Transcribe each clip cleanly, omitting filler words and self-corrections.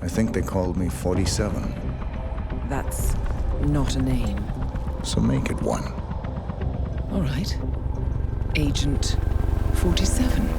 think they called me 47. That's not a name. So make it one. All right. Agent 47.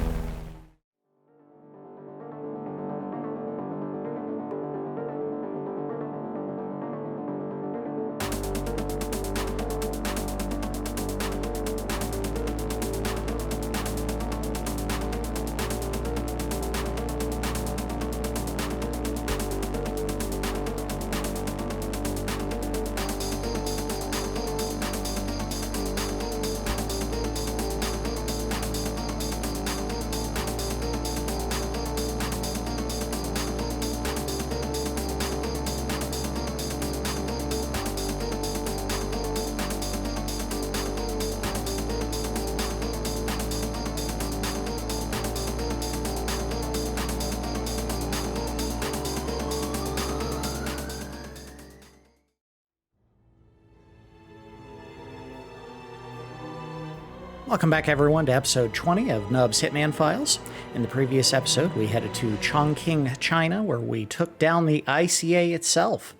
Welcome back, everyone, to episode 20 of Nub's Hitman Files. In the previous episode, we headed to Chongqing, China, where we took down the ICA itself.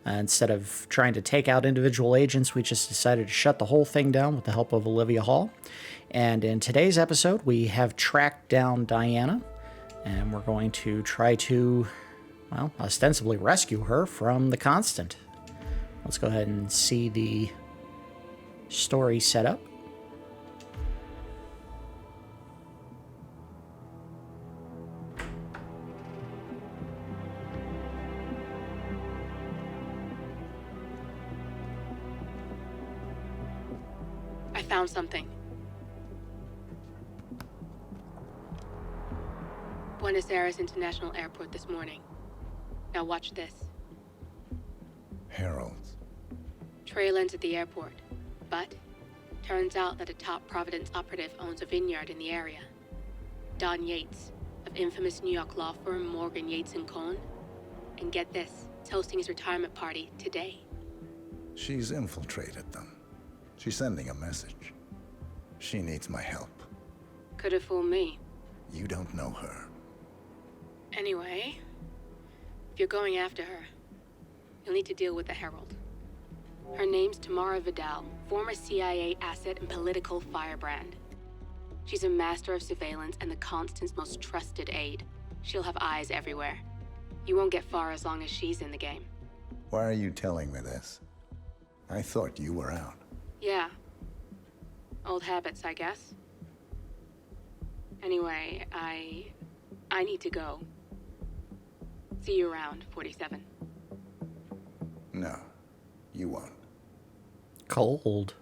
Instead of trying to take out individual agents, we just decided to shut the whole thing down with the help of Olivia Hall. And in today's episode, we have tracked down Diana, and we're going to try to, well, ostensibly rescue her from the Constant. Let's go ahead and see the story set up. Found something. Buenos Aires International Airport this morning. Now watch this. Heralds. Trail ends at the airport, but turns out that a top Providence operative owns a vineyard in the area. Don Yates, of infamous New York law firm Morgan, Yates & Cohn. And get this, is hosting his retirement party today. She's infiltrated them. She's sending a message. She needs my help. Could have fooled me. You don't know her. Anyway, if you're going after her, you'll need to deal with the Herald. Her name's Tamara Vidal, former CIA asset and political firebrand. She's a master of surveillance and the Constant's most trusted aide. She'll have eyes everywhere. You won't get far as long as she's in the game. Why are you telling me this? I thought you were out. Yeah. Old habits, I guess. Anyway, I need to go. See you around, 47. No, you won't. Cold.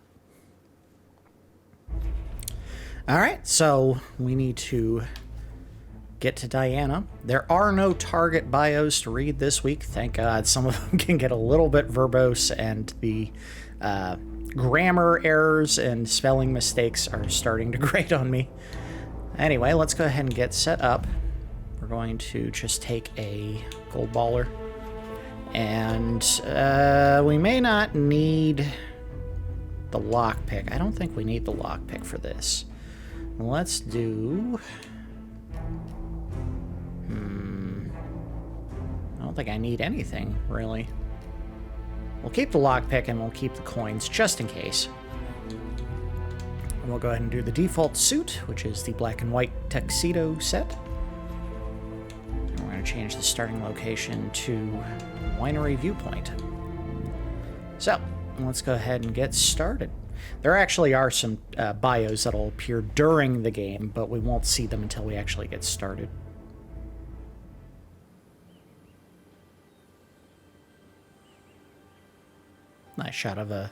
All right, so we need to get to Diana. There are no target bios to read this week. Thank God. Some of them can get a little bit verbose, and the grammar errors and spelling mistakes are starting to grate on me. Anyway, let's go ahead and get set up. We're going to just take a gold baller. And we may not need the lockpick. I don't think we need the lockpick for this. Let's do... I don't think I need anything, really. We'll keep the lockpick and we'll keep the coins just in case. And we'll go ahead and do the default suit, which is the black and white tuxedo set. And we're going to change the starting location to Winery Viewpoint. So, let's go ahead and get started. There actually are some bios that'll appear during the game, but we won't see them until we actually get started. Nice shot of a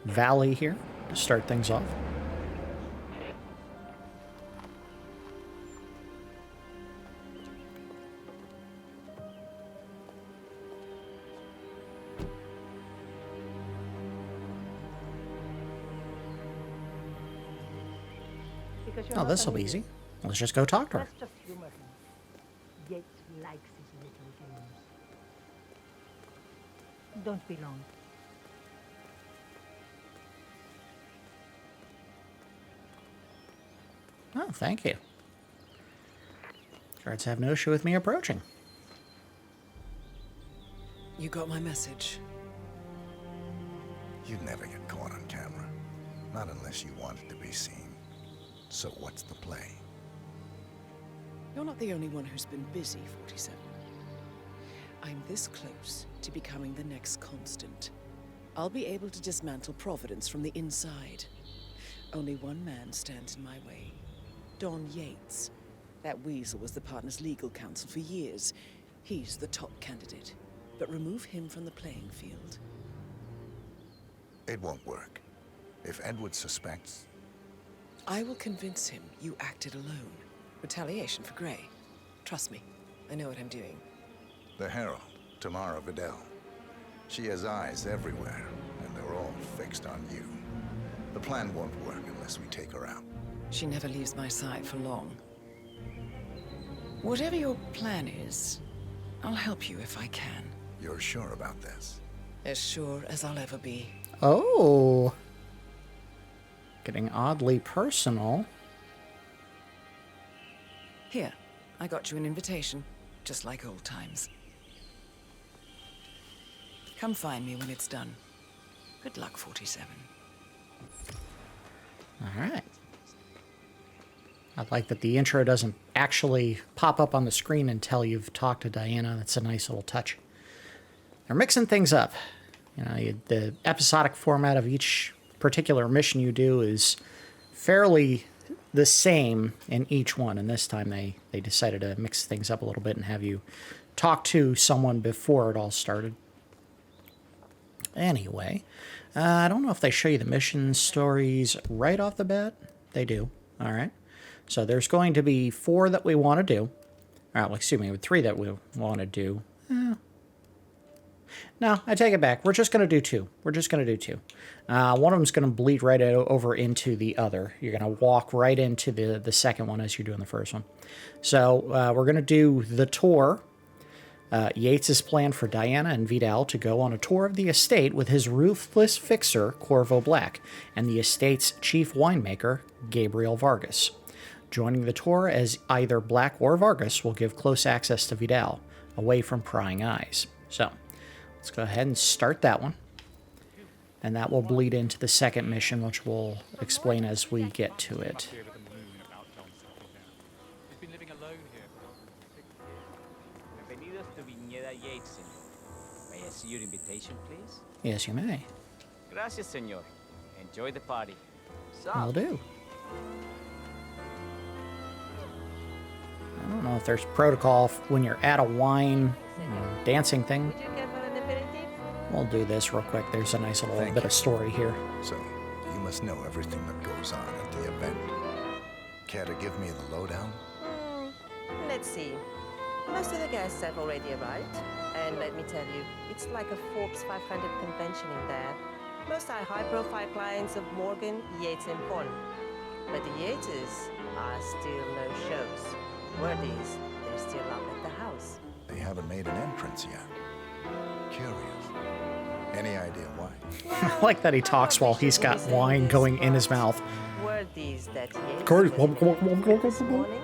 valley here to start things off. Oh, this will be easy. Let's just go talk to her. Let's just humor him. Yates likes his little games. Don't be long. Oh, thank you. 'Guards have no issue with me approaching. You got my message. You'd never get caught on camera. Not unless you wanted to be seen. So what's the play? You're not the only one who's been busy, 47. I'm this close to becoming the next constant. I'll be able to dismantle Providence from the inside. Only one man stands in my way. Don Yates. That weasel was the partner's legal counsel for years. He's the top candidate. But remove him from the playing field. It won't work. If Edward suspects... I will convince him you acted alone. Retaliation for Gray. Trust me, I know what I'm doing. The Herald, Tamara Vidal. She has eyes everywhere, and they're all fixed on you. The plan won't work unless we take her out. She never leaves my side for long. Whatever your plan is, I'll help you if I can. You're sure about this? As sure as I'll ever be. Oh. Getting oddly personal. Here, I got you an invitation, just like old times. Come find me when it's done. Good luck, 47. All right. I like that the intro doesn't actually pop up on the screen until you've talked to Diana. That's a nice little touch. They're mixing things up. You know, the episodic format of each particular mission you do is fairly the same in each one. And this time they decided to mix things up a little bit and have you talk to someone before it all started. Anyway, I don't know if they show you the mission stories right off the bat. They do. All right. So there's going to be 4 that we want to do. Well, excuse me, 3 that we want to do. No, I take it back. We're just going to do 2. We're just going to do 2. One of them's going to bleed right over into the other. You're going to walk right into the second one as you're doing the first one. So we're going to do the tour. Yates has planned for Diana and Vidal to go on a tour of the estate with his ruthless fixer, Corvo Black, and the estate's chief winemaker, Gabriel Vargas. Joining the tour as either Black or Vargas will give close access to Vidal, away from prying eyes. So, let's go ahead and start that one. And that will bleed into the second mission, which we'll explain as we get to it. Bienvenidos to Vineyard Yates. May I see your invitation, please? Yes, you may. Gracias, señor. Enjoy the party. Will do. I don't know if there's protocol when you're at a wine dancing thing. We'll do this real quick. There's a nice little bit of story here. So, you must know everything that goes on at the event. Care to give me the lowdown? Let's see. Most of the guests have already arrived. And let me tell you, it's like a Forbes 500 convention in there. Most are high-profile clients of Morgan, Yates, and Pond. But the Yates are still no shows. Word is, they're still up at the house. They haven't made an entrance yet. Curious. Any idea why? I like that he talks while he's got wine going in his mouth. Word is that Yates Corey. was in this morning,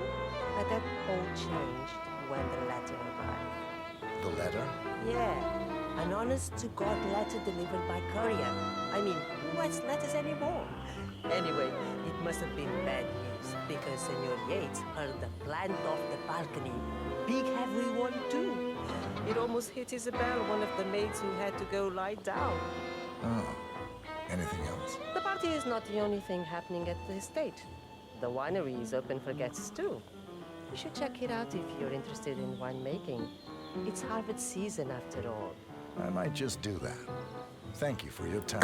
but that all changed when the letter arrived. The letter? Yeah, an honest-to-God letter delivered by courier. I mean, who writes letters anymore? Anyway, it must have been bad news, because Senor Yates heard the plant off the balcony. Big heavy one, too. It almost hit Isabel, one of the maids who had to go lie down. Oh. Anything else? The party is not the only thing happening at the estate. The winery is open for guests, too. You should check it out if you're interested in winemaking. It's harvest season, after all. I might just do that. Thank you for your time.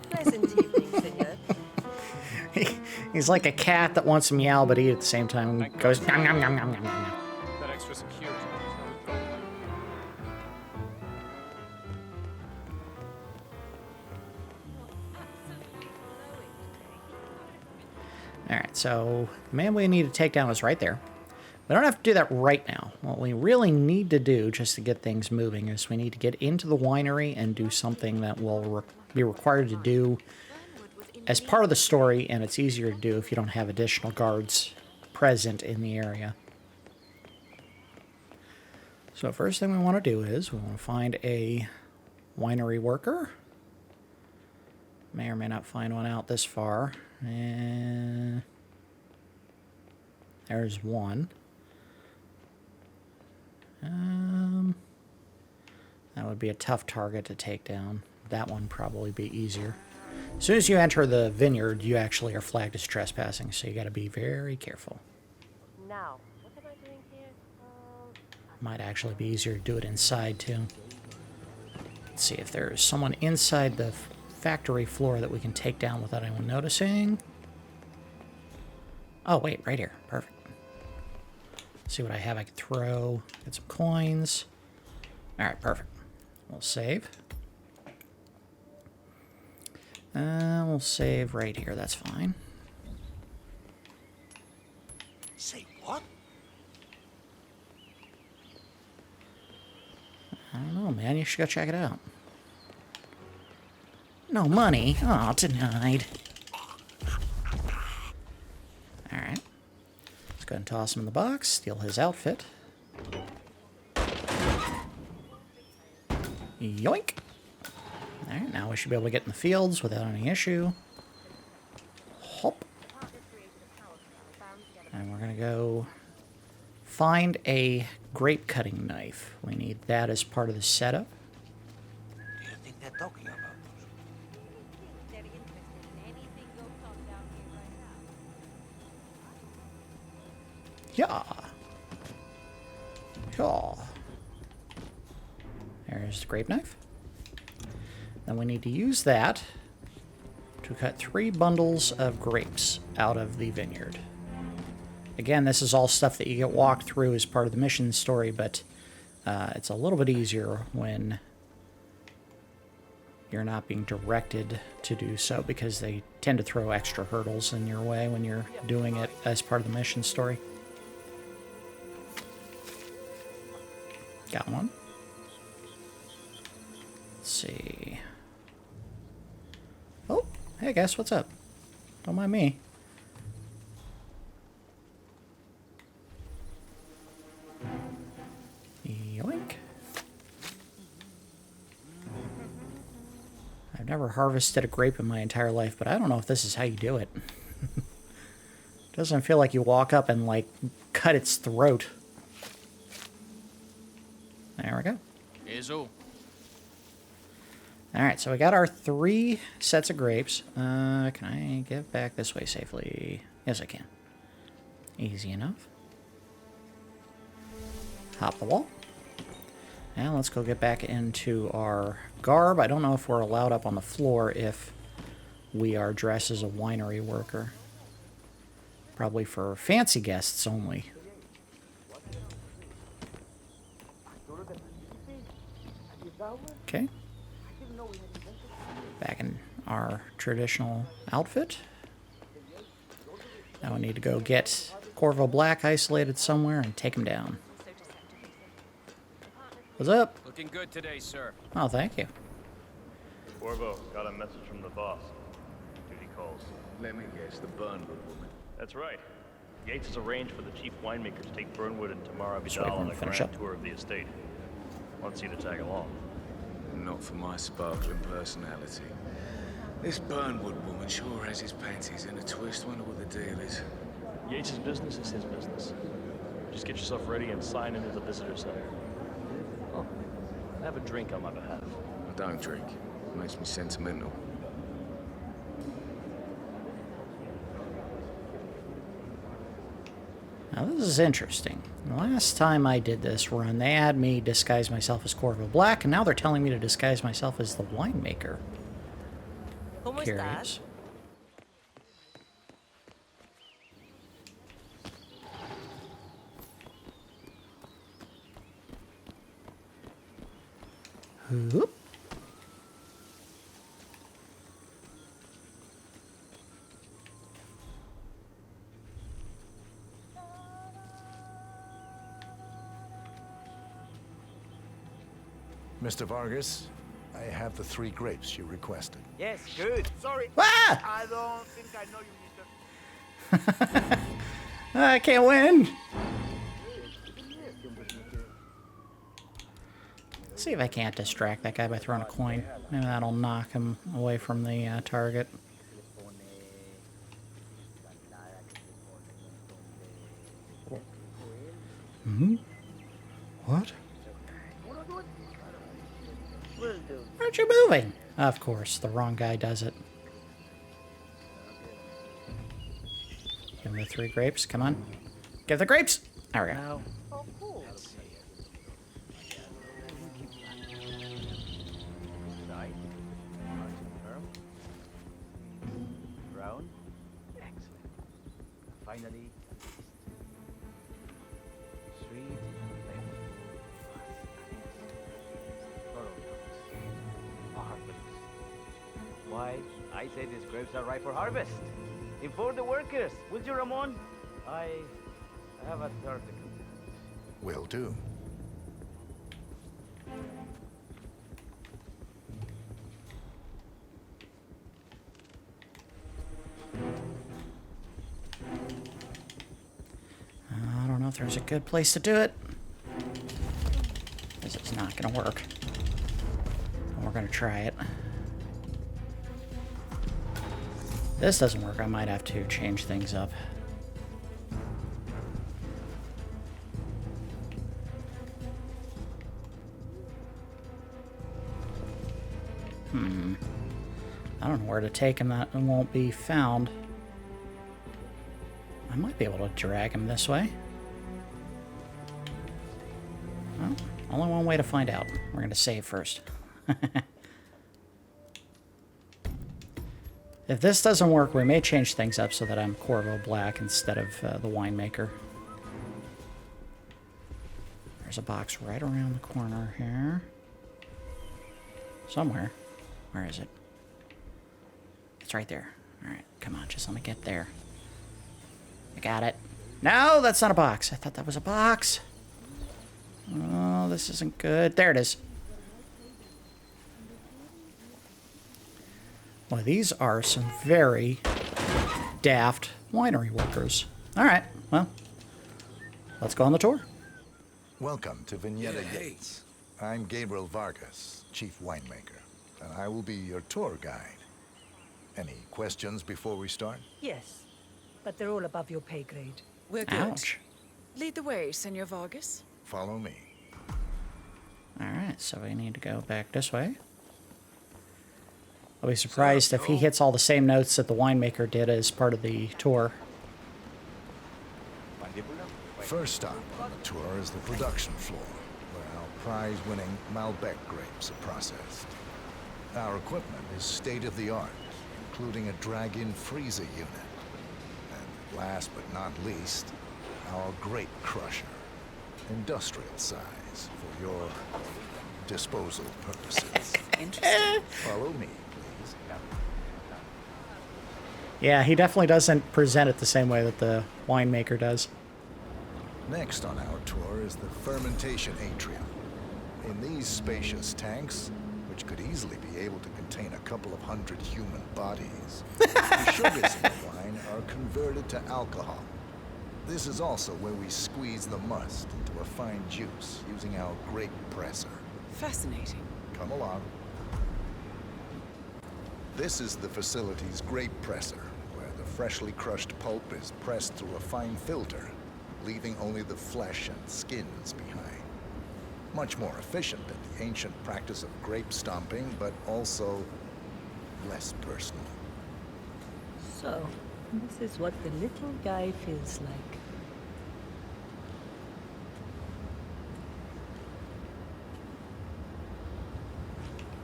Pleasant evening, senor. He's like a cat that wants to meow but eat at the same time. And goes nom nom nom nom nom nom. That extra security. Alright, so the man we need to take down is right there. We don't have to do that right now. What we really need to do, just to get things moving, is we need to get into the winery and do something that will be required to do as part of the story, and it's easier to do if you don't have additional guards present in the area. So first thing we want to do is we want to find a winery worker. May or may not find one out this far. And there's one. That would be a tough target to take down. That one probably be easier. As soon as you enter the vineyard, you actually are flagged as trespassing, so you got to be very careful. Now, what am I doing here? Might actually be easier to do it inside, too. Let's see if there's someone inside the factory floor that we can take down without anyone noticing. Oh, wait, right here. Perfect. Let's see what I have I can throw. Get some coins. Alright, perfect. We'll save. We'll save right here. That's fine. Say what? I don't know, man. You should go check it out. No money. Oh, denied. Alright. Let's go ahead and toss him in the box. Steal his outfit. Yoink! Alright, now we should be able to get in the fields without any issue. Hop. And we're going to go find a grape cutting knife. We need that as part of the setup. What do you think they're talking about? Yeah. Yeah. There's the grape knife. Then we need to use that to cut 3 bundles of grapes out of the vineyard. Again, this is all stuff that you get walked through as part of the mission story, but it's a little bit easier when you're not being directed to do so, because they tend to throw extra hurdles in your way when you're doing it as part of the mission story. Got one. Let's see. Oh, hey guys, what's up? Don't mind me. Yoink. I've never harvested a grape in my entire life, but I don't know if this is how you do it. Doesn't feel like you walk up and, like, cut its throat. There we go. Alright, so we got our 3 sets of grapes. Can I get back this way safely? Yes, I can. Easy enough. Hop the wall. And let's go get back into our garb. I don't know if we're allowed up on the floor if we are dressed as a winery worker. Probably for fancy guests only. Okay. Back in our traditional outfit. Now we need to go get Corvo Black isolated somewhere and take him down. What's up? Looking good today, sir. Oh, thank you. Corvo, got a message from the boss. Duty calls. Let me guess, the Burnwood woman. That's right. Yates has arranged for the chief winemaker to take Burnwood and Tamara Just wait Vidal for on him a to finish grand up. tour of the estate. Wants you to tag along. Not for my sparkling personality. This Burnwood woman sure has his panties in a twist. Wonder what the deal is. Yates' business is his business. Just get yourself ready and sign into the visitor center. Oh, have a drink on my behalf. I don't drink. It makes me sentimental. Now this is interesting. The last time I did this run, they had me disguise myself as Corvo Black, and now they're telling me to disguise myself as the winemaker. ¿Cómo Curious. estás? Whoop. Mr. Vargas, I have the 3 grapes you requested. Yes, good. Sorry. Ah! I don't think I know you, mister. I can't win. See if I can't distract that guy by throwing a coin. Maybe that'll knock him away from the target. Hmm? What? Aren't you moving? Of course, the wrong guy does it. Give him the 3 grapes. Come on. Give the grapes! There we go. Brown. Excellent. Finally, sweet marvelous. Why, I say these grapes are ripe for harvest. Inform the workers, will you, Ramon? I have a third to come. Will do. I don't know if there's a good place to do it. This is not going to work. We're going to try it. If this doesn't work, I might have to change things up. I don't know where to take him that won't be found. I might be able to drag him this way. Well, only one way to find out. We're going to save first. If this doesn't work, we may change things up so that I'm Corvo Black instead of the winemaker. There's a box right around the corner here. Somewhere. Where is it? It's right there. Alright, come on, just let me get there. I got it. No, that's not a box. I thought that was a box. Oh, this isn't good. There it is. Well, these are some very daft winery workers. Alright, well, let's go on the tour. Welcome to Vineyard Yates. I'm Gabriel Vargas, chief winemaker, and I will be your tour guide. Any questions before we start? Yes, but they're all above your pay grade. We're good. Ouch. Lead the way, Senor Vargas. Follow me. Alright, so we need to go back this way. I'll be surprised if he hits all the same notes that the winemaker did as part of the tour. First stop on the tour is the production floor, where our prize-winning Malbec grapes are processed. Our equipment is state-of-the-art, including a drag-in freezer unit. And last but not least, our grape crusher, industrial size for your disposal purposes. Interesting. Follow me, please. Yeah, he definitely doesn't present it the same way that the winemaker does. Next on our tour is the fermentation atrium. In these spacious tanks, which could easily be able to contain a couple of hundred human bodies, the sugars in the wine are converted to alcohol. This is also where we squeeze the must into a fine juice using our grape presser. Fascinating. Come along. This is the facility's grape presser, where the freshly crushed pulp is pressed through a fine filter, leaving only the flesh and skins behind. Much more efficient than the ancient practice of grape stomping, but also less personal. So, this is what the little guy feels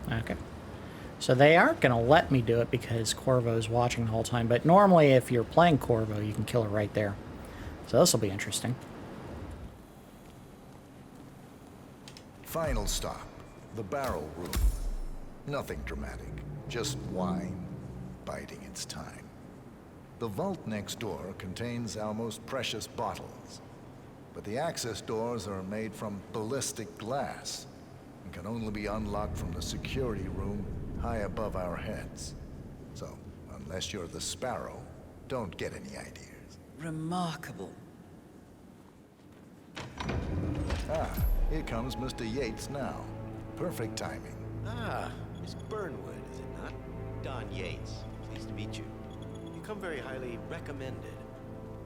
like. Okay. So they aren't going to let me do it because Corvo's watching the whole time, but normally if you're playing Corvo, you can kill it right there. So this will be interesting. Final stop, the barrel room. Nothing dramatic, just wine biding its time. The vault next door contains our most precious bottles, but the access doors are made from ballistic glass and can only be unlocked from the security room high above our heads. So, unless you're the Sparrow, don't get any ideas. Remarkable. Ah, here comes Mr. Yates now. Perfect timing. Ah, Miss Burnwood, is it not? Don Yates. Pleased to meet you. You come very highly recommended.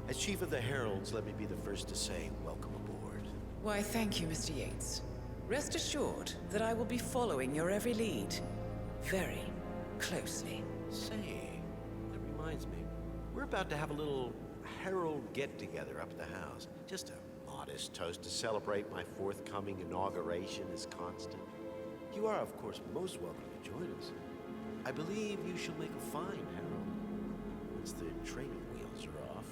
As Chief of the Heralds, let me be the first to say welcome aboard. Why, thank you, Mr. Yates. Rest assured that I will be following your every lead. Very closely. Say, that reminds me. We're about to have a little Herald get-together up at the house. Just a modest toast to celebrate my forthcoming inauguration as constant. You are, of course, most welcome to join us. I believe you shall make a fine herald once the training wheels are off.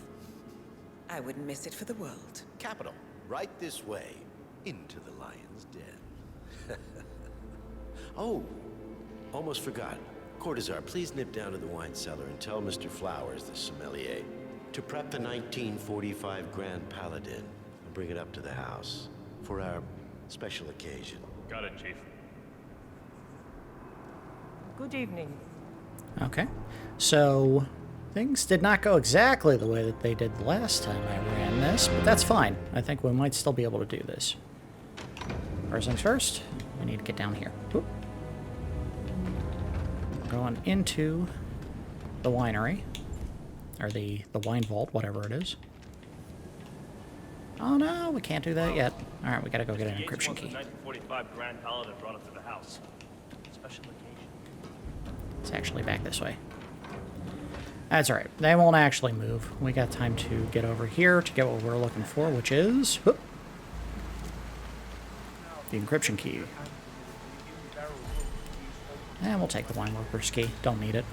I wouldn't miss it for the world. Capital. Right this way, into the lion's den. Oh, almost forgot. Cortazar, please nip down to the wine cellar and tell Mr. Flowers, the sommelier, to prep the 1945 Grand Paladin and bring it up to the house for our special occasion. Got it, Chief. Good evening. Okay. So, things did not go exactly the way that they did the last time I ran this, but that's fine. I think we might still be able to do this. First things first, we need to get down here. Whoop. We're going into the winery, or the wine vault, whatever it is. Oh no, we can't do that yet. Alright, we gotta go get an encryption key. 1945 Grand Paladin brought up to the house. Special occasion. It's actually back this way. That's alright. They won't actually move. We got time to get over here to get what we're looking for, which is whoop, the encryption key. And we'll take the wine worker's key. Don't need it.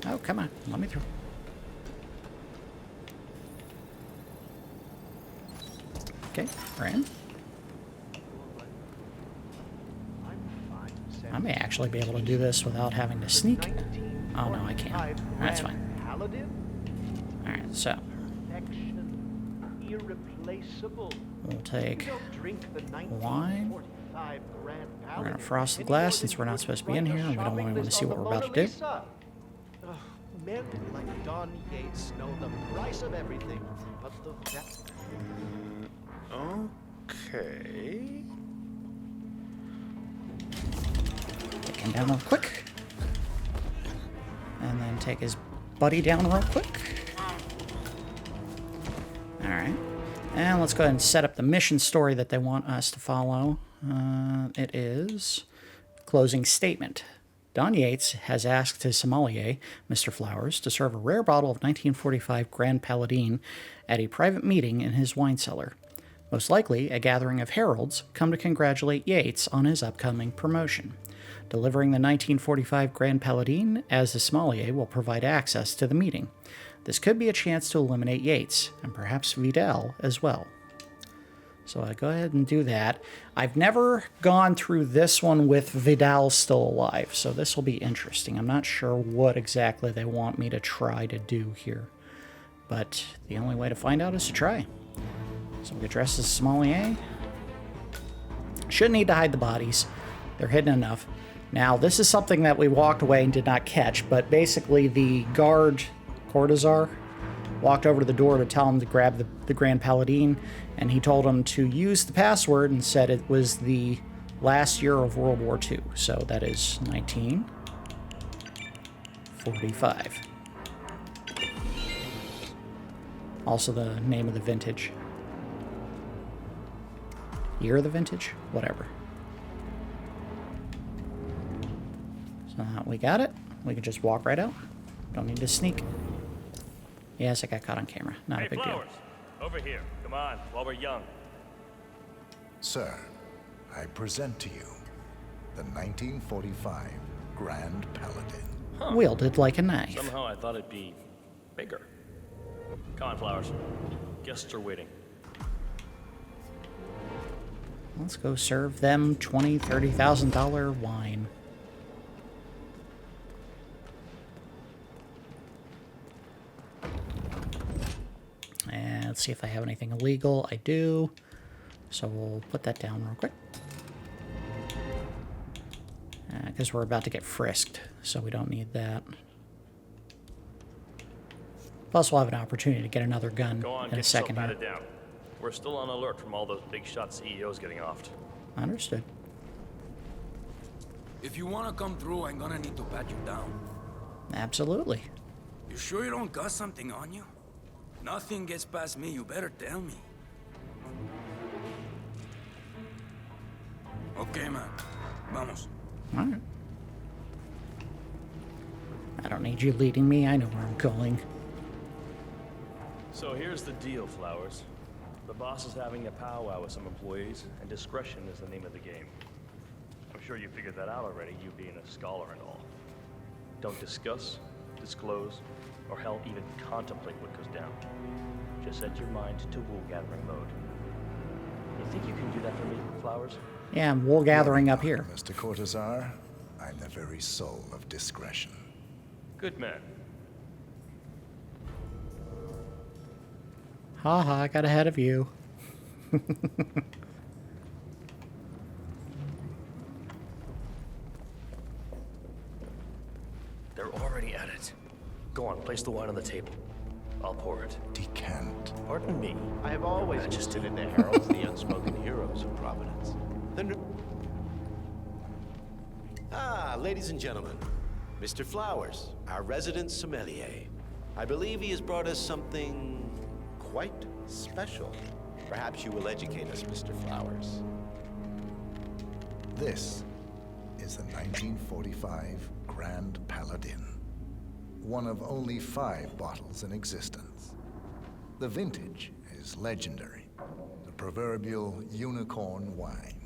Oh, come on. Let me through. Okay, we're in. I may actually be able to do this without having to sneak. Oh, no, I can't. That's fine. Alright, so. We'll take wine. We're going to frost the glass since we're not supposed to be in here and we don't really want to see what we're about to do. Men like Don Yates know the price of everything, but the... Okay. Take him down real quick. And then take his buddy down real quick. Alright. And let's go ahead and set up the mission story that they want us to follow. It is closing statement. Don Yates has asked his sommelier, Mr. Flowers, to serve a rare bottle of 1945 Grand Paladin at a private meeting in his wine cellar. Most likely, a gathering of heralds come to congratulate Yates on his upcoming promotion. Delivering the 1945 Grand Paladin as the sommelier will provide access to the meeting. This could be a chance to eliminate Yates, and perhaps Vidal as well. So I go ahead and do that. I've never gone through this one with Vidal still alive, so this will be interesting. I'm not sure what exactly they want me to try to do here, but the only way to find out is to try. So we get dressed as a sommelier. Shouldn't need to hide the bodies. They're hidden enough. Now, this is something that we walked away and did not catch, but basically the guard, Cortazar, walked over to the door to tell him to grab the Grand Paladin, and he told him to use the password and said it was the last year of World War II. So that is 1945. Also the name of the vintage. Year of the vintage? Whatever. So now we got it. We can just walk right out. Don't need to sneak. Yes, I got caught on camera. Not a big Flowers, deal. over here. Come on, while we're young. Sir, I present to you the 1945 Grand Paladin. Huh. Wielded like a knife. Somehow I thought it'd be bigger. Come on, Flowers. Guests are waiting. Let's go serve them $20,000, $30,000 wine. And let's see if I have anything illegal. I do. So we'll put that down real quick. Because we're about to get frisked, so we don't need that. Plus, we'll have an opportunity to get another gun Go on, in get a yourself second here. patted down. We're still on alert from all those big shot CEOs getting offed. Understood. If you want to come through, I'm gonna need to pat you down. Absolutely. You sure you don't got something on you? Nothing gets past me, you better tell me. Okay, man. Vamos. All right. I don't need you leading me. I know where I'm going. So here's the deal, Flowers. The boss is having a powwow with some employees, and discretion is the name of the game. I'm sure you figured that out already, you being a scholar and all. Don't discuss, disclose, or hell, even contemplate what goes down. Just set your mind to wool-gathering mode. You think you can do that for me, Flowers? Yeah, I'm wool gathering up here. Mr. Cortazar, I'm the very soul of discretion. Good man. Haha, I got ahead of you. They're already at it. Go on, place the wine on the table. I'll pour it. Decant. Pardon me. I have always Majesty. considered the heralds the unspoken heroes of Providence. Ladies and gentlemen, Mr. Flowers, our resident sommelier. I believe he has brought us something quite special. Perhaps you will educate us, Mr. Flowers. This is the 1945 Grand Paladin. One of only 5 bottles in existence. The vintage is legendary. The proverbial unicorn wine.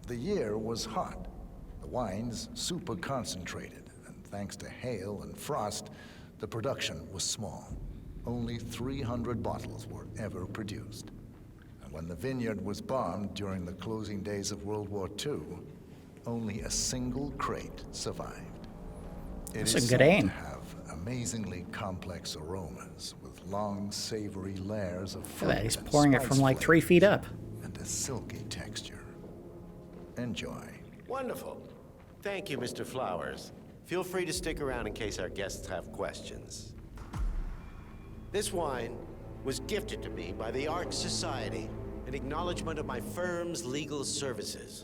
The year was hot. The wine's super concentrated, and thanks to hail and frost, the production was small. Only 300 bottles were ever produced. And when the vineyard was bombed during the closing days of World War II, only a single crate survived. That's It a is good said aim. to have amazingly complex aromas with long, savory layers of Look fruit at that, he's and pouring it spice from like 3 feet flavors up. and a silky texture. Enjoy. Wonderful. Thank you, Mr. Flowers. Feel free to stick around in case our guests have questions. This wine was gifted to me by the Arch Society in acknowledgement of my firm's legal services.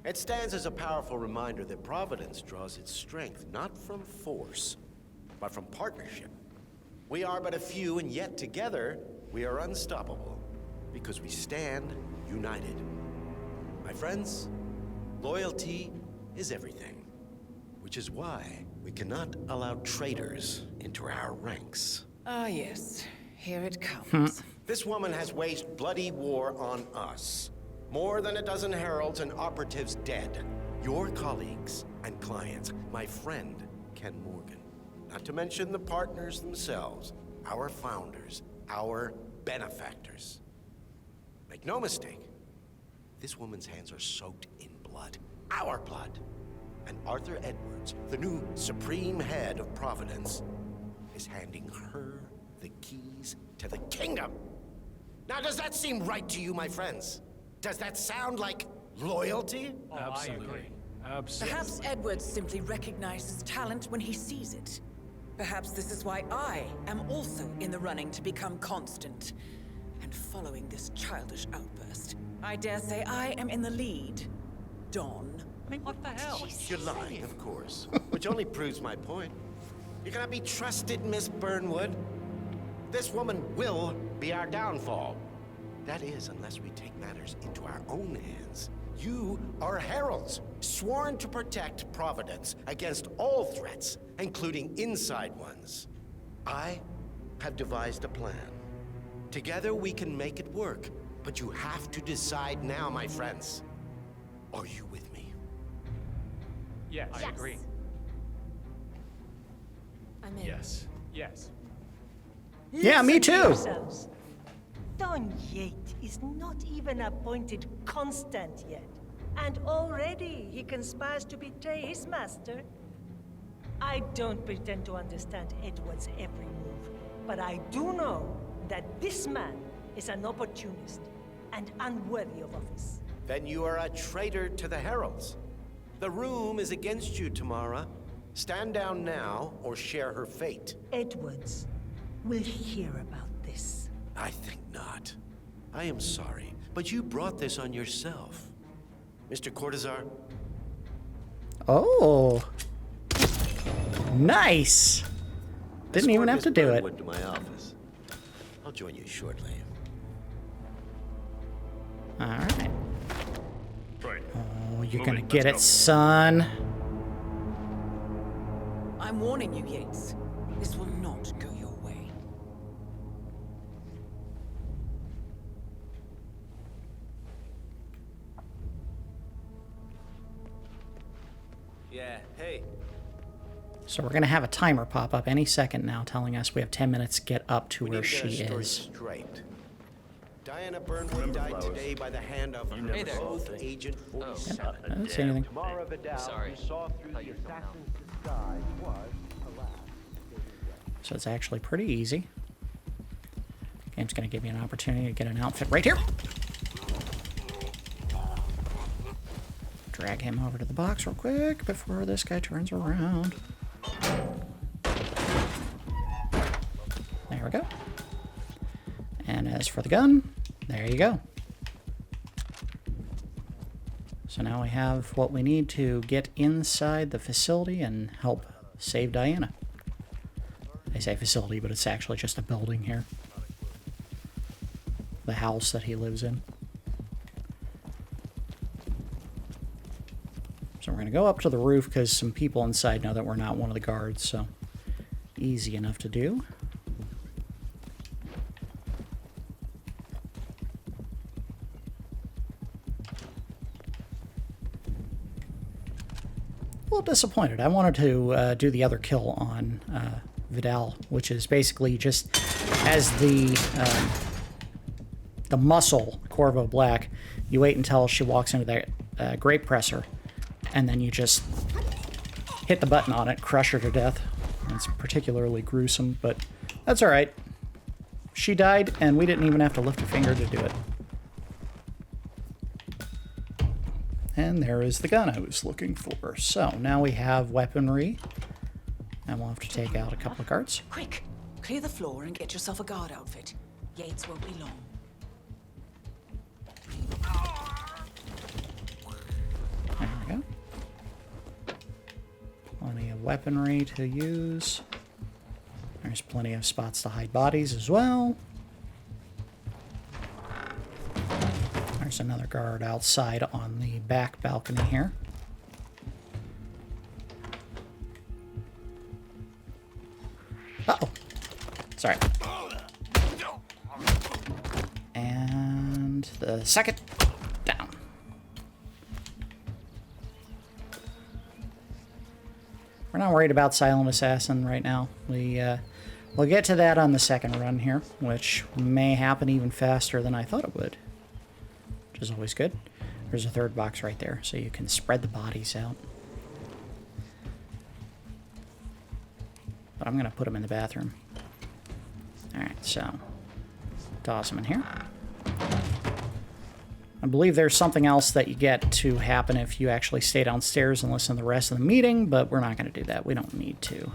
It stands as a powerful reminder that Providence draws its strength not from force, but from partnership. We are but a few, and yet together we are unstoppable because we stand united. My friends, loyalty is everything, which is why we cannot allow traitors into our ranks. Ah, yes. Here it comes. This woman has waged bloody war on us. More than a dozen heralds and operatives dead. Your colleagues and clients, my friend, Ken Morgan. Not to mention the partners themselves, our founders, our benefactors. Make no mistake, this woman's hands are soaked in blood. Our blood. And Arthur Edwards, the new supreme head of Providence, is handing her the keys to the kingdom. Now, does that seem right to you, my friends? Does that sound like loyalty? Absolutely. Absolutely. Perhaps Edwards simply recognizes talent when he sees it. Perhaps this is why I am also in the running to become constant. And following this childish outburst, I dare say I am in the lead. Don. What the hell? You're lying, of course. Which only proves my point. You cannot be trusted, Miss Burnwood. This woman will be our downfall. That is, unless we take matters into our own hands. You are heralds, sworn to protect Providence against all threats, including inside ones. I have devised a plan. Together we can make it work, but you have to decide now, my friends. Are you with me? Yes. I agree. I'm in. Yes. Yes. Yeah, me too. Yourselves. Don Yates is not even appointed constant yet. And already he conspires to betray his master. I don't pretend to understand Edward's every move, but I do know that this man is an opportunist and unworthy of office. Then you are a traitor to the heralds. The room is against you, Tamara. Stand down now or share her fate. Edwards will hear about this. I think not. I am sorry, but you brought this on yourself. Mr. Cortazar? Oh. Nice. Didn't even have to do it. To my office. I'll join you shortly. All right. Right. Oh, you're Move gonna it, get it, let's go. son. I'm warning you, Yates. This will not go your way. Yeah, hey. So we're gonna have a timer pop up any second now, telling us we have 10 minutes to get up to We where need to get she our story is. straight. Diana Burnwood Remember, died Flowers, today by the hand of Hey there. both Agent 47. I didn't see anything. Tamara Vidal, Sorry. who saw through the assassin's disguise, was, alas, So it's actually pretty easy. Game's gonna give me an opportunity to get an outfit right here. Drag him over to the box real quick before this guy turns around. There we go. And as for the gun, there you go. So now we have what we need to get inside the facility and help save Diana. I say facility, but it's actually just a building here. The house that he lives in. So we're going to go up to the roof because some people inside know that we're not one of the guards, so easy enough to do. A little disappointed. I wanted to do the other kill on Vidal, which is basically just as the muscle, Corvo Black, you wait until she walks into that grape presser, and then you just hit the button on it, crush her to death. It's particularly gruesome, but that's alright. She died, and we didn't even have to lift a finger to do it. And there is the gun I was looking for. So, now we have weaponry, and we'll have to take out a couple of guards. Quick, clear the floor and get yourself a guard outfit. Yates won't be long. There we go. Plenty of weaponry to use. There's plenty of spots to hide bodies as well. There's another guard outside on the back balcony here. Uh-oh. Sorry. And the second down. We're not worried about Silent Assassin right now. We'll get to that on the second run here, which may happen even faster than I thought it would, which is always good. There's a third box right there, so you can spread the bodies out. But I'm going to put them in the bathroom. Alright, so toss them in here. I believe there's something else that you get to happen if you actually stay downstairs and listen to the rest of the meeting, but we're not going to do that. We don't need to.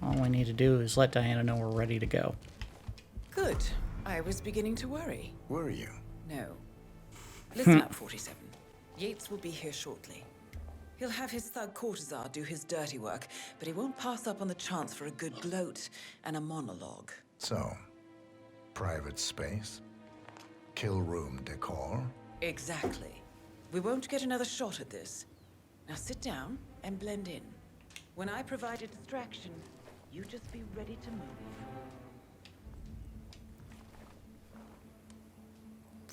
All we need to do is let Diana know we're ready to go. Good. I was beginning to worry. Were you? No. Listen up, 47. Yates will be here shortly. He'll have his thug Cortazar do his dirty work, but he won't pass up on the chance for a good gloat and a monologue. So, private space? Kill room decor? Exactly. We won't get another shot at this. Now sit down and blend in. When I provide a distraction, you just be ready to move.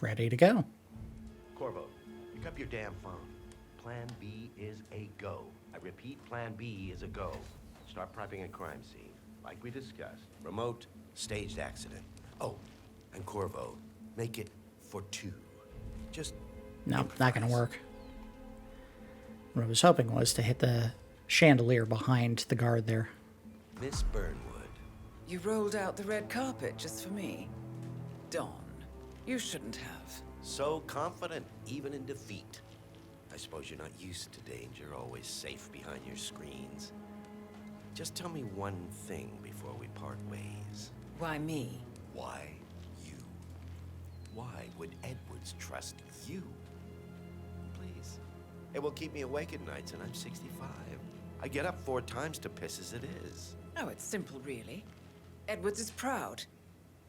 Ready to go. Corvo, pick up your damn phone. Plan B is a go. I repeat, Plan B is a go. Start prepping a crime scene, like we discussed. Remote, staged accident. Oh, and Corvo, make it for two. Just No, not going to work. What I was hoping was to hit the chandelier behind the guard there. Miss Burnwood. You rolled out the red carpet just for me. Dawn, you shouldn't have. So confident, even in defeat. I suppose you're not used to danger, always safe behind your screens. Just tell me one thing before we part ways. Why me? Why you? Why would Edwards trust you? Please. It will keep me awake at nights, and I'm 65. I get up 4 times to piss as it is. Oh, it's simple, really. Edwards is proud.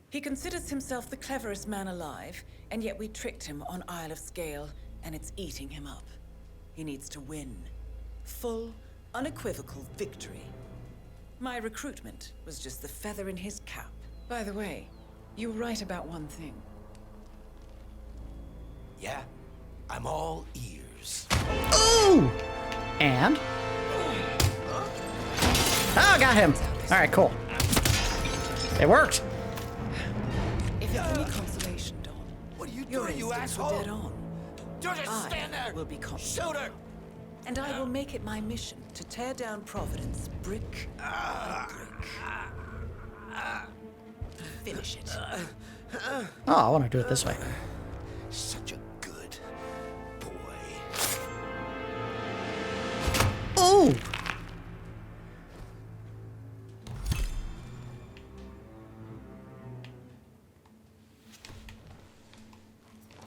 He considers himself the cleverest man alive, and yet we tricked him on Isle of Scale, and it's eating him up. He needs to win. Full, unequivocal victory. My recruitment was just the feather in his cap. By the way, you were right about one thing. Yeah? I'm all ears. Ooh! And? Oh, got him! Alright, cool. It worked! If it's any consolation, Don, What are you your doing, you instincts were asshole? dead on. Don't just stand I there! will be confident. Shoot her! And I will make it my mission to tear down Providence brick by brick. Finish it. Oh, I want to do it this way. Such a good boy. Ooh!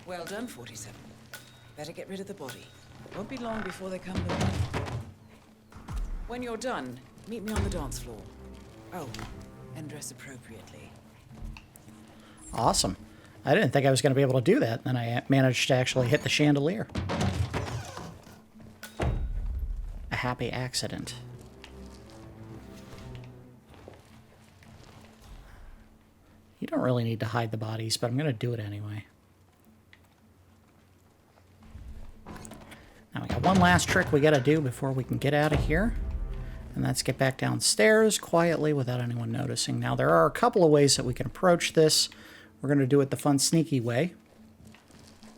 Well done, 47. Better get rid of the body. Won't be long before they come looking. When you're done, meet me on the dance floor. Oh, and dress appropriately. Awesome. I didn't think I was going to be able to do that, and I managed to actually hit the chandelier. A happy accident. You don't really need to hide the bodies, but I'm going to do it anyway. Now we got one last trick we got to do before we can get out of here. And that's get back downstairs quietly without anyone noticing. Now there are a couple of ways that we can approach this. We're going to do it the fun, sneaky way,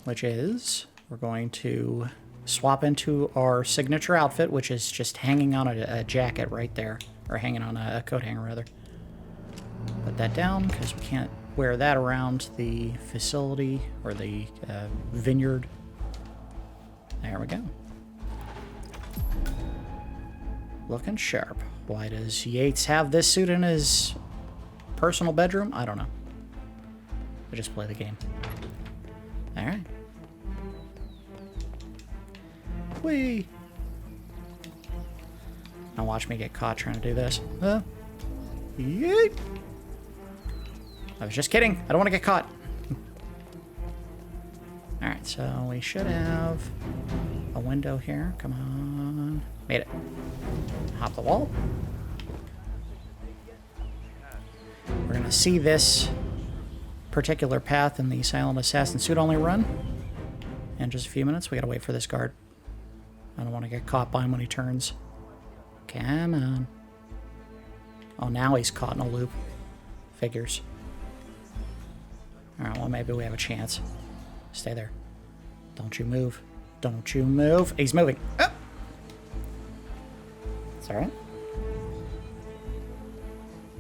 which is we're going to swap into our signature outfit, which is just hanging on a jacket right there, or hanging on a coat hanger, rather. Put that down, because we can't wear that around the facility, or the vineyard. There we go. Looking sharp. Why does Yates have this suit in his personal bedroom? I don't know. I just play the game. Alright. Whee! Now watch me get caught trying to do this. Yeet! I was just kidding. I don't want to get caught. Alright, so we should have a window here. Come on. Made it. Hop the wall. We're going to see this particular path in the Silent Assassin suit only run in just a few minutes. We got to wait for this guard. I don't want to get caught by him when he turns. Come on. Oh, now he's caught in a loop. Figures. Alright, well, maybe we have a chance. Stay there. Don't you move. Don't you move. He's moving. Oh! It's alright.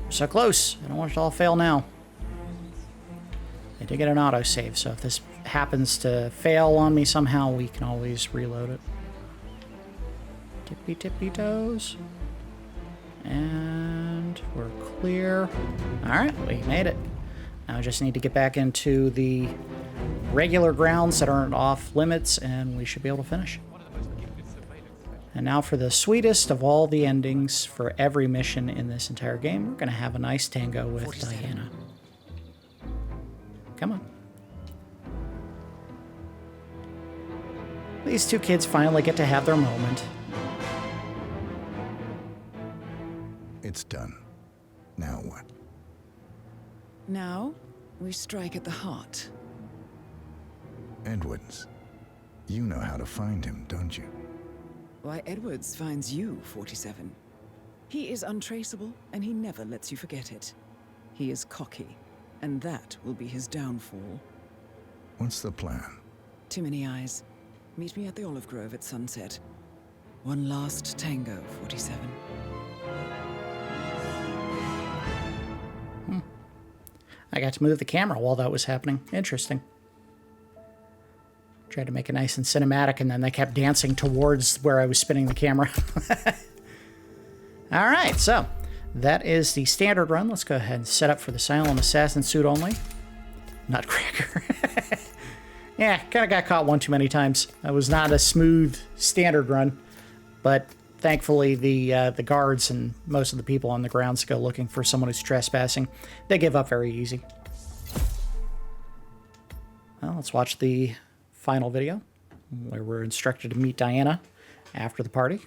So close. I don't want it to all fail now. I did get an autosave, so if this happens to fail on me somehow, we can always reload it. Tippy tippy toes. And we're clear. Alright, we made it. Now I just need to get back into the regular grounds that aren't off limits, and we should be able to finish. And now for the sweetest of all the endings for every mission in this entire game, we're going to have a nice tango with 47. Diana. Come on. These two kids finally get to have their moment. It's done. Now what? Now, we strike at the heart. Edwards. You know how to find him, don't you? Why, Edwards finds you, 47. He is untraceable, and he never lets you forget it. He is cocky, and that will be his downfall. What's the plan? Too many eyes. Meet me at the Olive Grove at sunset. One last tango, 47. I got to move the camera while that was happening. Interesting. Tried to make it nice and cinematic, and then they kept dancing towards where I was spinning the camera. All right, so that is the standard run. Let's go ahead and set up for the Silent Assassin suit only. Nutcracker. Yeah, kind of got caught one too many times. That was not a smooth standard run, but thankfully the guards and most of the people on the grounds go looking for someone who's trespassing. They give up very easy. Well, let's watch the final video where we're instructed to meet Diana after the party.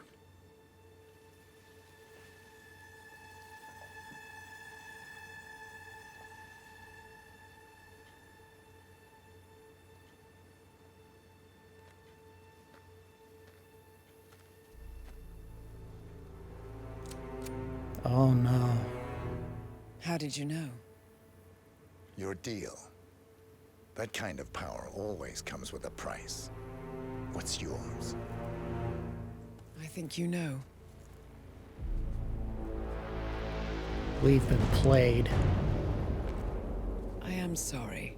Oh no. How did you know? Your deal. That kind of power always comes with a price. What's yours? I think you know. We've been played. I am sorry.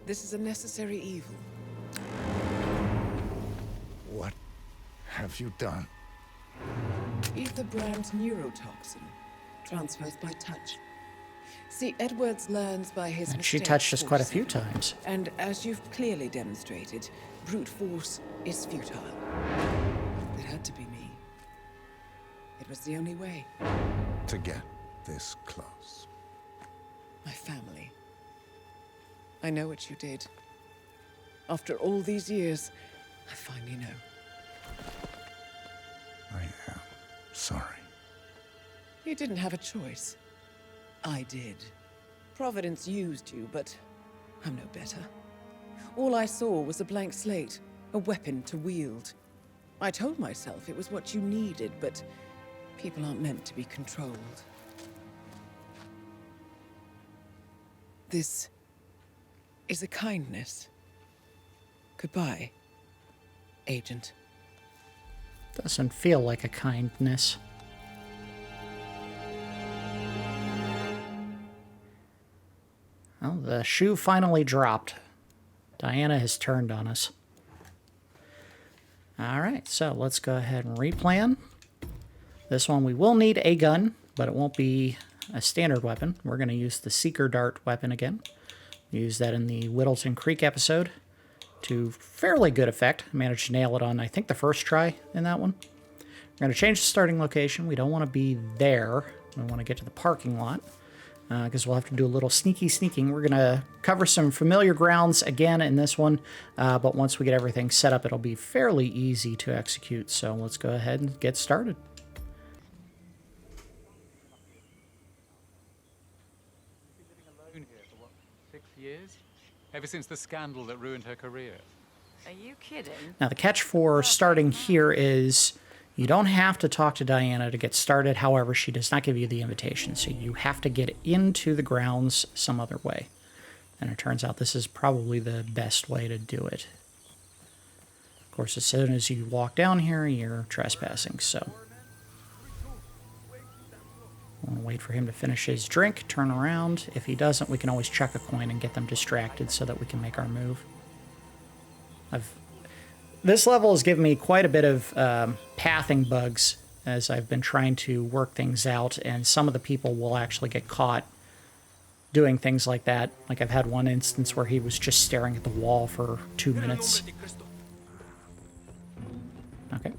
This is a necessary evil. What have you done? Ether brand neurotoxin. Transfers by touch. See, Edwards learns by his And she mistakes touched us quite a 47. few times. And as you've clearly demonstrated, brute force is futile. It had to be me. It was the only way. To get this close. My family. I know what you did. After all these years, I finally know. I am sorry. You didn't have a choice. I did. Providence used you, but I'm no better. All I saw was a blank slate, a weapon to wield. I told myself it was what you needed, but people aren't meant to be controlled. This is a kindness. Goodbye, Agent. Doesn't feel like a kindness. Well, the shoe finally dropped. Diana has turned on us. Alright, so let's go ahead and replan. This one we will need a gun, but it won't be a standard weapon. We're going to use the Seeker Dart weapon again. We used that in the Whittleton Creek episode to fairly good effect. I managed to nail it on, I think, the first try in that one. We're going to change the starting location. We don't want to be there. We want to get to the parking lot, because we'll have to do a little sneaking. We're going to cover some familiar grounds again in this one, but once we get everything set up, it'll be fairly easy to execute. So let's go ahead and get started. Been here for what, 6 years? Ever since the scandal that ruined her career. Are you kidding? Now, the catch for starting here is you don't have to talk to Diana to get started. However, she does not give you the invitation, so you have to get into the grounds some other way. And it turns out this is probably the best way to do it. Of course, as soon as you walk down here, you're trespassing, so I want to wait for him to finish his drink, turn around. If he doesn't, we can always chuck a coin and get them distracted so that we can make our move. This level has given me quite a bit of pathing bugs as I've been trying to work things out, and some of the people will actually get caught doing things like that. Like I've had one instance where he was just staring at the wall for 2 minutes. Okay.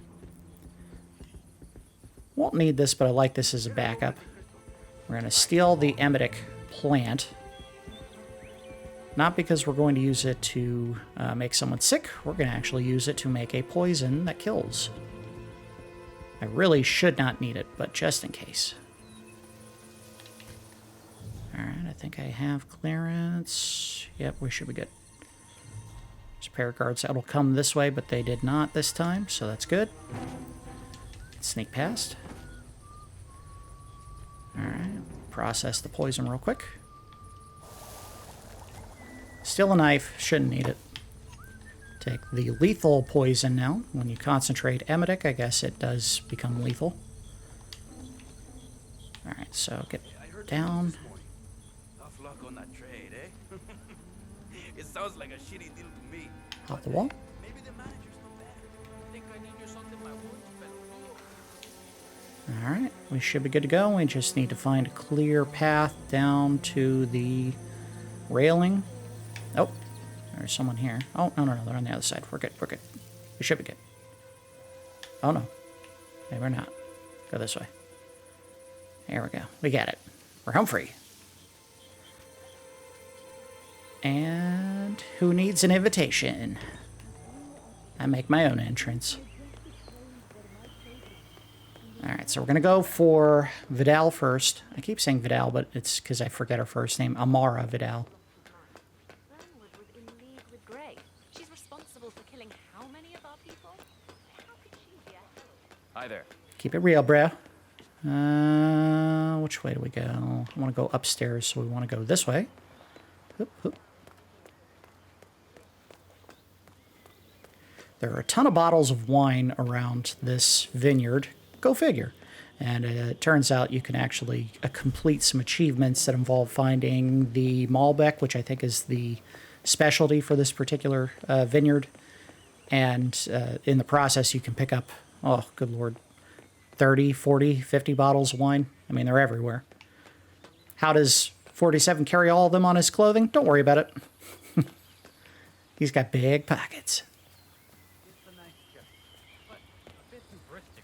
Won't need this, but I like this as a backup. We're going to steal the emetic plant. Not because we're going to use it to make someone sick. We're going to actually use it to make a poison that kills. I really should not need it, but just in case. Alright, I think I have clearance. Yep, we should be good. There's a pair of guards that will come this way, but they did not this time, so that's good. Sneak past. Alright, process the poison real quick. Still a knife, shouldn't need it. Take the lethal poison now. When you concentrate emetic, I guess it does become lethal. Alright, so get down. Tough luck on that trade, eh? It sounds like a shitty deal to me. Hop the wall. Alright, we should be good to go. We just need to find a clear path down to the railing. Oh, there's someone here. Oh, no, they're on the other side. We're good, we're good. We should be good. Oh, no. Maybe we're not. Go this way. There we go. We got it. We're home free. And who needs an invitation? I make my own entrance. Alright, so we're going to go for Vidal first. I keep saying Vidal, but it's because I forget her first name. Tamara Vidal. She's responsible for killing how many of our people? How could she be a... Hi there. Keep it real, bro. Which way do we go? I want to go upstairs, so we want to go this way. Hoop, hoop. There are a ton of bottles of wine around this vineyard. Go figure. And it turns out you can actually complete some achievements that involve finding the Malbec, which I think is the specialty for this particular vineyard. And in the process, you can pick up, oh, good Lord, 30, 40, 50 bottles of wine. I mean, they're everywhere. How does 47 carry all of them on his clothing? Don't worry about it. He's got big pockets.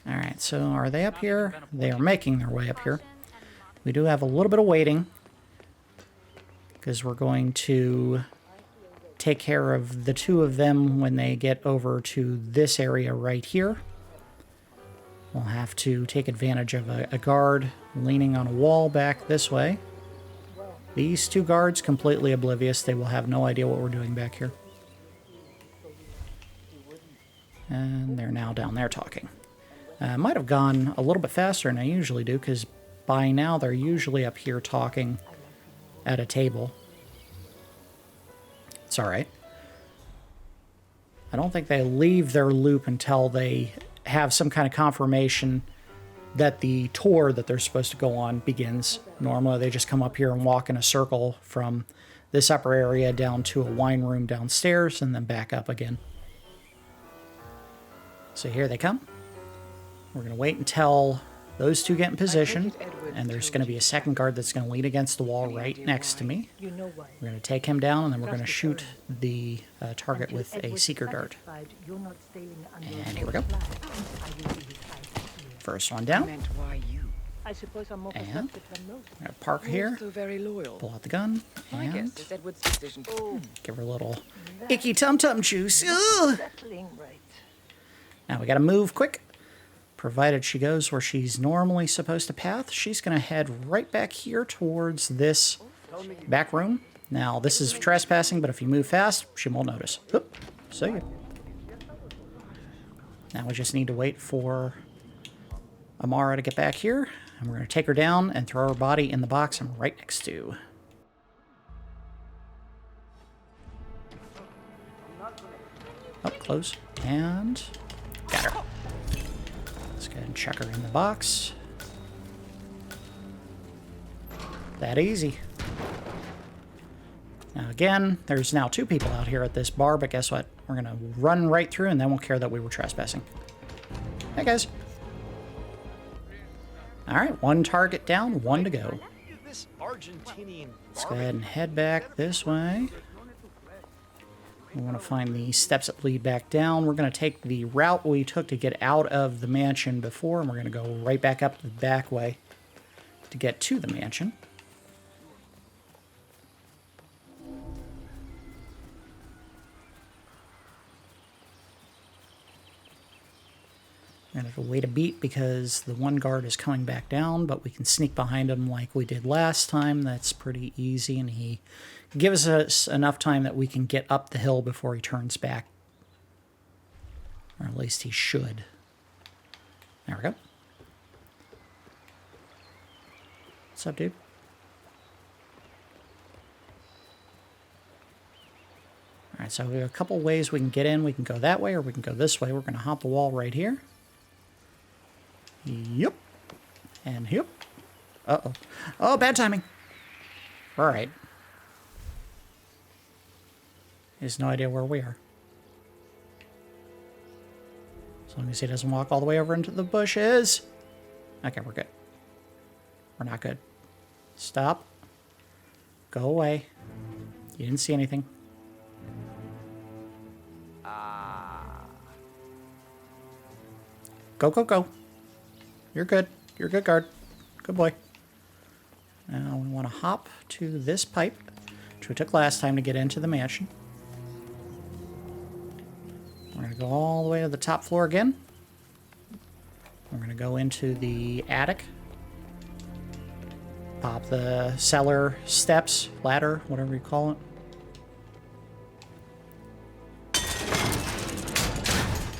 Alright, so are they up here? They are making their way up here. We do have a little bit of waiting, because we're going to take care of the two of them when they get over to this area right here. We'll have to take advantage of a guard leaning on a wall back this way. These two guards, completely oblivious. They will have no idea what we're doing back here. And they're now down there talking. Might have gone a little bit faster than I usually do, because by now they're usually up here talking at a table. It's alright. I don't think they leave their loop until they have some kind of confirmation that the tour that they're supposed to go on begins. Normally they just come up here and walk in a circle from this upper area down to a wine room downstairs and then back up again. So here they come. We're going to wait until those two get in position, and there's going to be a second guard that's going to lean against the wall right next to me. We're going to take him down, and then we're going to shoot the target with a seeker dart. And here we go. First one down. And I'm going to park here, pull out the gun, and give her a little icky tum-tum juice. Ugh. Now we got to move quick. Provided she goes where she's normally supposed to path, she's going to head right back here towards this back room. Now, this is trespassing, but if you move fast, she won't notice. Oop, see ya. Now we just need to wait for Amara to get back here, and we're going to take her down and throw her body in the box I'm right next to. Up close, and got her. Let's go ahead and chuck her in the box. That easy. Now again, there's now two people out here at this bar, but guess what? We're gonna run right through and then we'll care that we were trespassing. Hey guys. Alright, one target down, one to go. Let's go ahead and head back this way. We want to find the steps that lead back down. We're going to take the route we took to get out of the mansion before, and we're going to go right back up the back way to get to the mansion. We're going to have to wait a beat because the one guard is coming back down, but we can sneak behind him like we did last time. That's pretty easy, and he gives us enough time that we can get up the hill before he turns back. Or at least he should. There we go. What's up, dude? Alright, so we have a couple ways we can get in. We can go that way or we can go this way. We're going to hop the wall right here. Yep. And yep. Uh-oh. Oh, bad timing. Alright. He has no idea where we are. long as he doesn't walk all the way over into the bushes. Okay, we're good. We're not good. Stop. Go away. You didn't see anything. Go, go, go. You're good. You're a good guard. Good boy. Now we want to hop to this pipe, which we took last time to get into the mansion. We're going to go all the way to the top floor again. We're going to go into the attic. Pop the cellar steps, ladder, whatever you call it.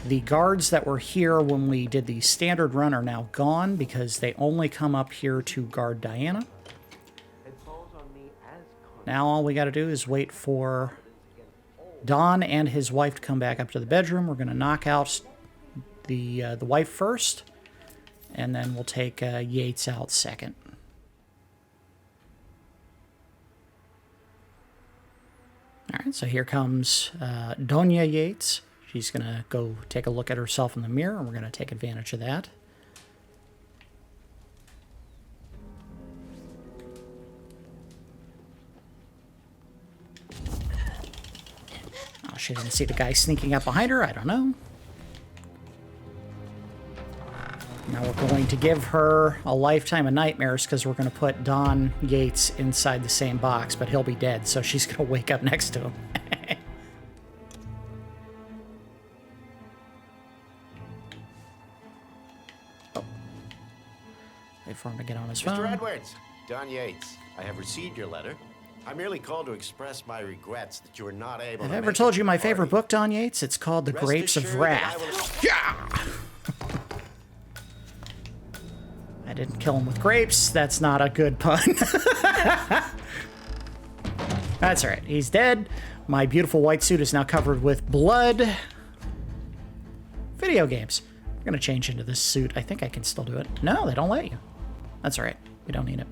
The guards that were here when we did the standard run are now gone because they only come up here to guard Diana. Now all we got to do is wait for Don and his wife to come back up to the bedroom. We're going to knock out the wife first, and then we'll take Yates out second. All right, so here comes Doña Yates. She's going to go take a look at herself in the mirror, and we're going to take advantage of that. Oh, she didn't see the guy sneaking up behind her. I don't know. Now we're going to give her a lifetime of nightmares because we're going to put Don Yates inside the same box, but he'll be dead, so she's going to wake up next to him. Wait for him to get on his phone. Mr. Edwards, Don Yates, I have received your letter. I merely called to express my regrets that you were not able to Have I ever told you my favorite book, Don Yates? It's called The Grapes of Wrath. Yeah! I didn't kill him with grapes. That's not a good pun. That's all right. He's dead. My beautiful white suit is now covered with blood. Video games. We're going to change into this suit. I think I can still do it. No, they don't let you. That's all right. We don't need it.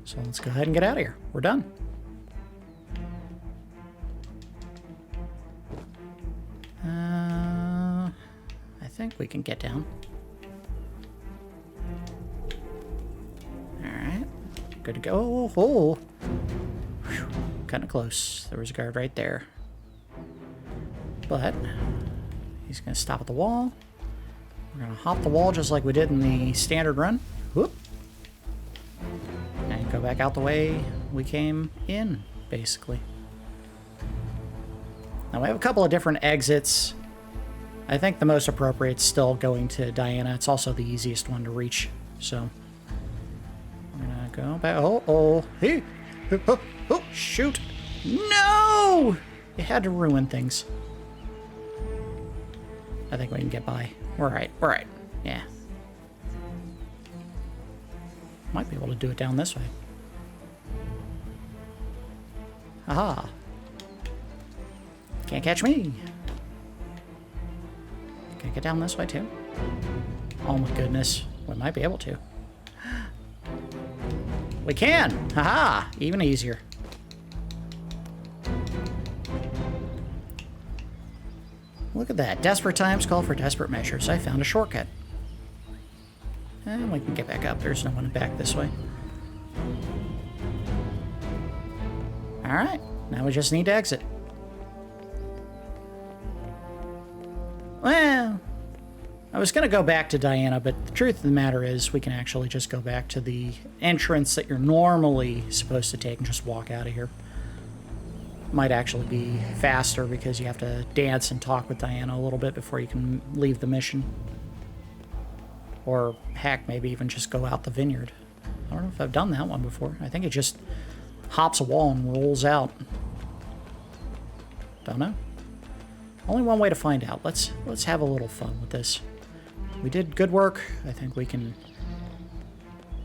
So let's go ahead and get out of here. We're done. I think we can get down. Alright. Good to go. Oh! Kind of close. There was a guard right there. But he's going to stop at the wall. We're going to hop the wall just like we did in the standard run. Whoop. And go back out the way we came in, basically. Now we have a couple of different exits. I think the most appropriate is still going to Diana. It's also the easiest one to reach. So we're going to go back. Oh, hey. Oh, shoot. No! You had to ruin things. I think we can get by. We're right. We're right. Yeah. Might be able to do it down this way. Aha. Can't catch me. Can I get down this way too? Oh my goodness. We might be able to. We can! Haha! Even easier. Look at that. Desperate times call for desperate measures. I found a shortcut. And we can get back up. There's no one back this way. Alright. Now we just need to exit. Well, I was going to go back to Diana, but the truth of the matter is we can actually just go back to the entrance that you're normally supposed to take and just walk out of here. Might actually be faster because you have to dance and talk with Diana a little bit before you can leave the mission. Or, heck, maybe even just go out the vineyard. I don't know if I've done that one before. I think it just hops a wall and rolls out. Don't know. Only one way to find out. Let's have a little fun with this. We did good work. I think we can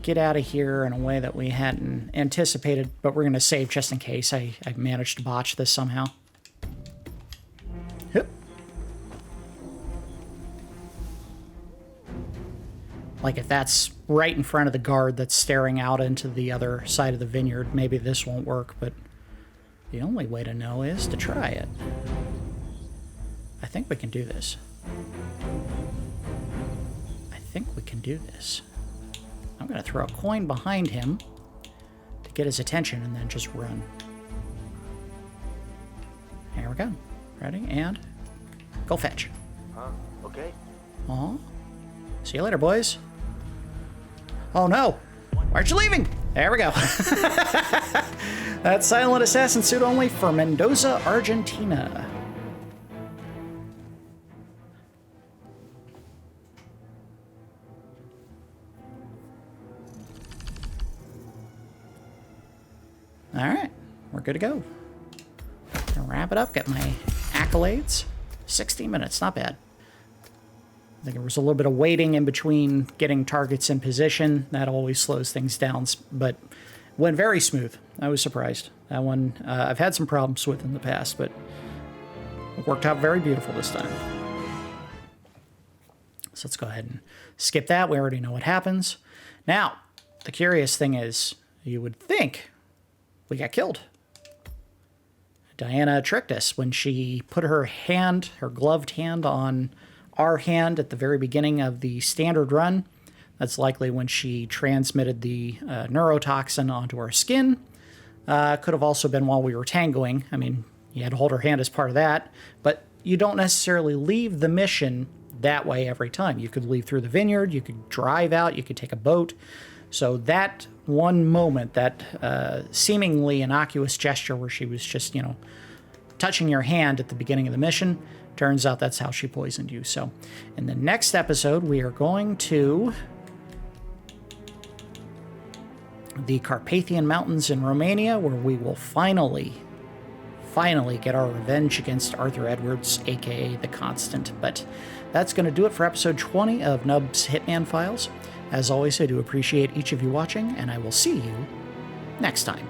get out of here in a way that we hadn't anticipated, but we're going to save just in case I managed to botch this somehow. Yep. Like if that's right in front of the guard that's staring out into the other side of the vineyard, maybe this won't work, but the only way to know is to try it. I think we can do this. I think we can do this. I'm going to throw a coin behind him to get his attention and then just run. Here we go. Ready? And go fetch. Okay. Aw. See you later, boys. Oh no! Why aren't you leaving? There we go. That's Silent Assassin suit only for Mendoza, Argentina. Alright, we're good to go. Gonna wrap it up, get my accolades. 60 minutes, not bad. I think there was a little bit of waiting in between getting targets in position. That always slows things down, but went very smooth. I was surprised. That one, I've had some problems with in the past, but it worked out very beautiful this time. So let's go ahead and skip that. We already know what happens. Now, the curious thing is, you would think we got killed. Diana tricked us when she put her hand, her gloved hand, on our hand at the very beginning of the standard run. That's likely when she transmitted the neurotoxin onto our skin. Could have also been while we were tangoing. I mean, you had to hold her hand as part of that, but you don't necessarily leave the mission that way every time. You could leave through the vineyard, you could drive out, you could take a boat. So that one moment, that seemingly innocuous gesture where she was just, you know, touching your hand at the beginning of the mission, turns out that's how she poisoned you. So in the next episode, we are going to the Carpathian Mountains in Romania, where we will finally get our revenge against Arthur Edwards, aka the Constant. But that's going to do it for episode 20 of Nub's Hitman Files. As always, I do appreciate each of you watching, and I will see you next time.